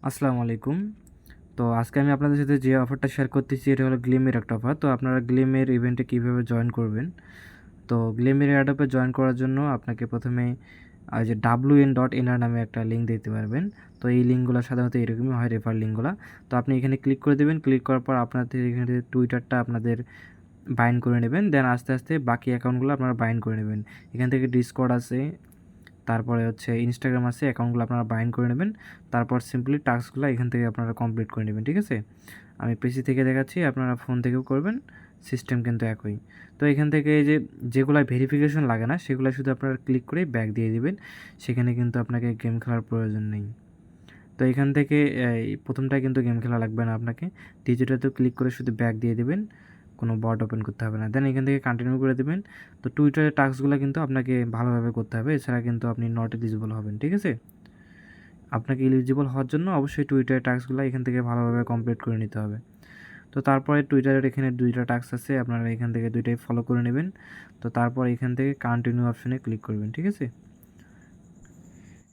আসসালামু আলাইকুম। তো আজকে আমি আপনাদের সাথে যে অফারটা শেয়ার করতেছি এটা হলো গ্লিমের একটা অফার। তো আপনারা গ্লিমের ইভেন্টে কীভাবে জয়েন করবেন। তো গ্লিমের এয়ারড্রপে জয়েন করার জন্য আপনাকে প্রথমে যে win.nr নামে একটা লিঙ্ক দিতে পারবেন। তো এই লিঙ্কগুলো সাধারণত এরকমই হয়, রেফার লিঙ্কগুলো। তো আপনি এখানে ক্লিক করে দেবেন। ক্লিক করার পর আপনাদের এখানে টুইটারটা আপনাদের বাইন্ড করে নেবেন। দেন আস্তে আস্তে বাকি অ্যাকাউন্টগুলো আপনারা বাইন্ড করে নেবেন। এখান থেকে ডিসকর্ড আছে, তারপরে হচ্ছে ইনস্টাগ্রাম আছে, অ্যাকাউন্টগুলো আপনারা বাইন্ড করে নেবেন। তারপর সিম্পলি টাস্কগুলো এখান থেকে আপনারা কমপ্লিট করে নেবেন, ঠিক আছে। আমি পিসি থেকে দেখাচ্ছি, আপনারা ফোন থেকেও করবেন, সিস্টেম কিন্তু একই। তো এখান থেকে এই যে যেগুলো ভেরিফিকেশন লাগে না সেগুলো শুধু আপনারা ক্লিক করে ব্যাক দিয়ে দিবেন, সেখানে কিন্তু আপনাকে গেম খেলার প্রয়োজন নেই। তো এখান থেকে এই প্রথমটায় কিন্তু গেম খেলা লাগবে না আপনাকে, দ্বিতীয়টাতে ক্লিক করে শুধু ব্যাক দিয়ে দিবেন, কোনো বট ওপেন করতে হবে না। দেন এখান থেকে কন্টিনিউ করে দেবেন। তো টুইটারের টাস্কগুলো কিন্তু আপনাকে ভালোভাবে করতে হবে, এছাড়া কিন্তু আপনি নট এলিজিবল হবেন, ঠিক আছে। আপনাকে এলিজিবল হওয়ার জন্য অবশ্যই টুইটারের টাস্কগুলো এখান থেকে ভালোভাবে কমপ্লিট করে নিতে হবে। তো তারপরে টুইটারের এখানে 2টা টাস্ক আছে, আপনারা এখান থেকে 2টাই ফলো করে নেবেন। তো তারপর এখান থেকে কন্টিনিউ অপশনে ক্লিক করবেন, ঠিক আছে।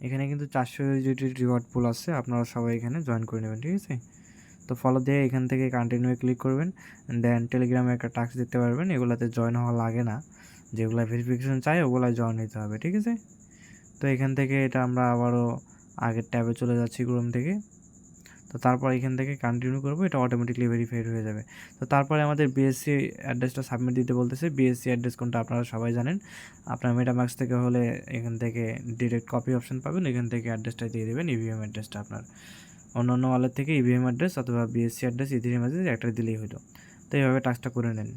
এখানে কিন্তু 400 ইউজিটি রিওয়ার্ড পুল আছে, আপনারা সবাই এখানে জয়েন করে নেবেন, ঠিক আছে। তো ফলো দিয়ে এখান থেকে কন্টিনিউ ক্লিক করবেন। দেন টেলিগ্রামে একটা টাস্ক দিতে পারবেন, এগুলাতে জয়েন হওয়া লাগে না, যেগুলো ভেরিফিকেশন চাই ওগুলাই জয়েন হতে হবে, ঠিক আছে। তো এখান থেকে এটা আমরা আবারও আগের ট্যাবে চলে যাচ্ছি ক্রোম থেকে। তো তারপর এখান থেকে কন্টিনিউ করবো, এটা অটোমেটিকলি ভেরিফাইড হয়ে যাবে। তো তারপরে আমাদের বিএসসি অ্যাড্রেসটা সাবমিট দিতে বলতেছে। বিএসসি অ্যাড্রেস কোনটা আপনারা সবাই জানেন। আপনার মেটামাক্স থেকে হলে এখান থেকে ডিরেক্ট কপি অপশন পাবেন, এখান থেকে অ্যাড্রেসটা দিয়ে দেবেন, ইভিএম অ্যাড্রেসটা আপনার। অন্য ওয়ালেট থেকে ইভিএম অ্যাড্রেস অথবা বিএসসি অ্যাড্রেস ইথিরিয়াম অ্যাড্রেস একটা দিলেই হলো। তো এইভাবে টাস্কটা করে নেন।